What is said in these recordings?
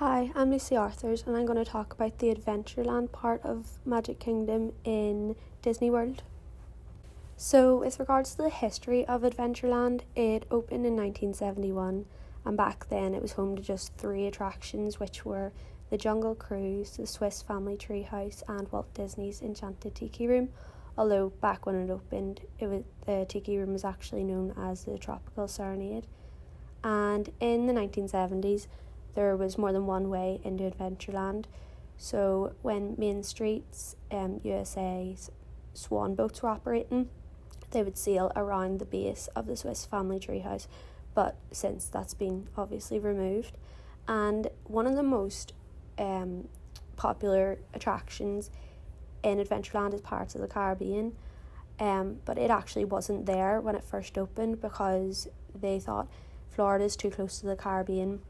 Hi, I'm Lucy Arthurs and I'm going to talk about the Adventureland part of Magic Kingdom in Disney World. So with regards to the history of Adventureland, it opened in 1971 and back then it was home to just 3 attractions, which were the Jungle Cruise, the Swiss Family Treehouse and Walt Disney's Enchanted Tiki Room, although back when it opened the Tiki Room was actually known as the Tropical Serenade. And in the 1970s there was more than one way into Adventureland. So when Main Street's USA's swan boats were operating, they would sail around the base of the Swiss Family Treehouse, but since that's been obviously removed. And one of the most popular attractions in Adventureland is Pirates of the Caribbean, but it actually wasn't there when it first opened because they thought Florida's too close to the Caribbean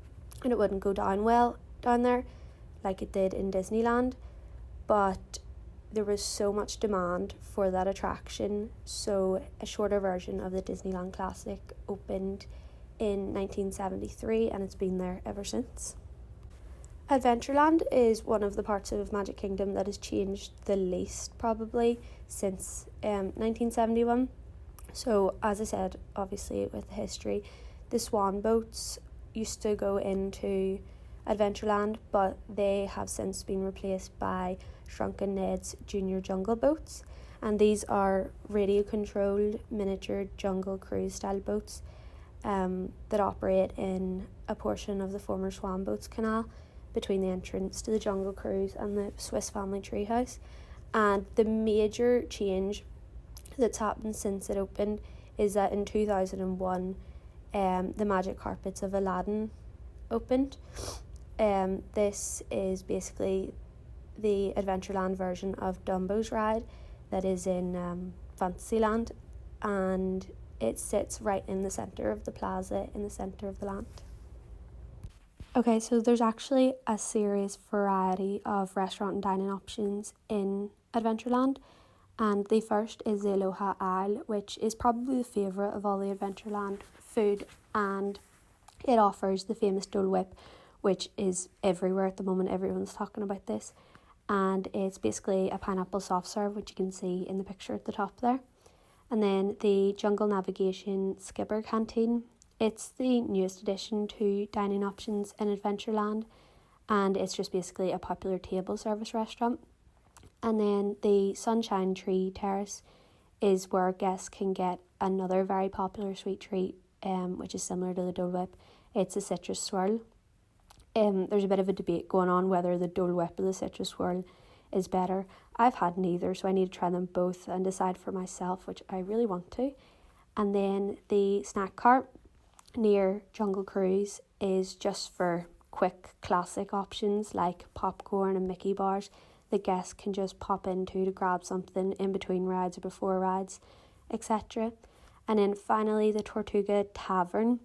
and it wouldn't go down well down there like it did in Disneyland. But there was so much demand for that attraction, so a shorter version of the Disneyland Classic opened in 1973 and it's been there ever since. Adventureland is one of the parts of Magic Kingdom that has changed the least probably since 1971. So as I said, obviously with the history, the swan boats used to go into Adventureland, but they have since been replaced by Shrunken Ned's Junior Jungle Boats, and these are radio-controlled miniature jungle cruise style boats that operate in a portion of the former Swan Boats Canal between the entrance to the Jungle Cruise and the Swiss Family Treehouse. And the major change that's happened since it opened is that in 2001 the Magic Carpets of Aladdin opened. This is basically the Adventureland version of Dumbo's ride that is in Fantasyland, and it sits right in the centre of the plaza, in the centre of the land. Okay, so there's actually a serious variety of restaurant and dining options in Adventureland, and the first is the Aloha Isle, which is probably the favourite of all the Adventureland food, and it offers the famous Dole Whip, which is everywhere at the moment. Everyone's talking about this, and it's basically a pineapple soft serve, which you can see in the picture at the top there. And then the Jungle Navigation Skipper Canteen. It's the newest addition to dining options in Adventureland, and it's just basically a popular table service restaurant. And then the Sunshine Tree Terrace is where guests can get another very popular sweet treat, which is similar to the Dole Whip. It's a citrus swirl. There's a bit of a debate going on whether the Dole Whip or the citrus swirl is better. I've had neither, so I need to try them both and decide for myself, which I really want to. And then the snack cart near Jungle Cruise is just for quick classic options like popcorn and Mickey bars that guests can just pop into to grab something in between rides or before rides, etc. And then finally, the Tortuga Tavern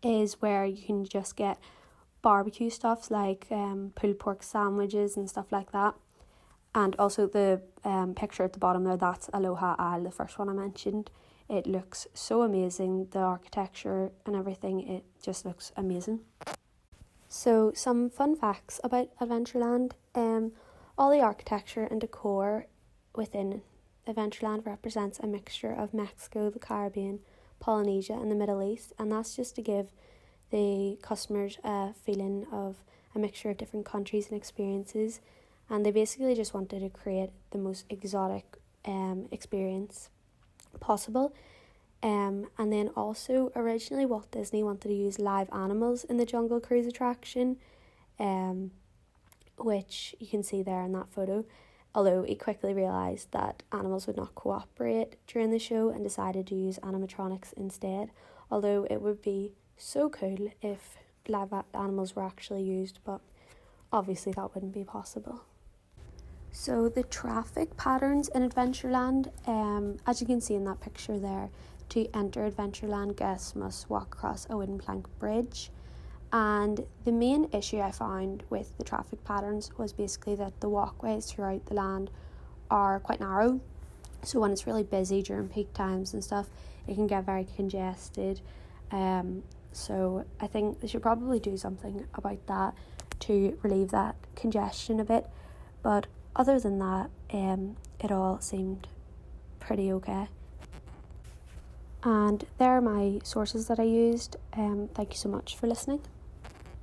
is where you can just get barbecue stuffs like pulled pork sandwiches and stuff like that. And also the picture at the bottom there, that's Aloha Isle, the first one I mentioned. It looks so amazing, the architecture and everything, it just looks amazing. So some fun facts about Adventureland. All the architecture and decor within Adventureland represents a mixture of Mexico, the Caribbean, Polynesia and the Middle East, and that's just to give the customers a feeling of a mixture of different countries and experiences, and they basically just wanted to create the most exotic experience possible. And then also originally Walt Disney wanted to use live animals in the Jungle Cruise attraction, which you can see there in that photo, although he quickly realised that animals would not cooperate during the show and decided to use animatronics instead, although it would be so cool if live animals were actually used, but obviously that wouldn't be possible. So the traffic patterns in Adventureland, as you can see in that picture there, to enter Adventureland, guests must walk across a wooden plank bridge. And the main issue I found with the traffic patterns was basically that the walkways throughout the land are quite narrow. So when it's really busy during peak times and stuff, it can get very congested. So I think they should probably do something about that to relieve that congestion a bit. But other than that, it all seemed pretty okay. And there are my sources that I used. Thank you so much for listening.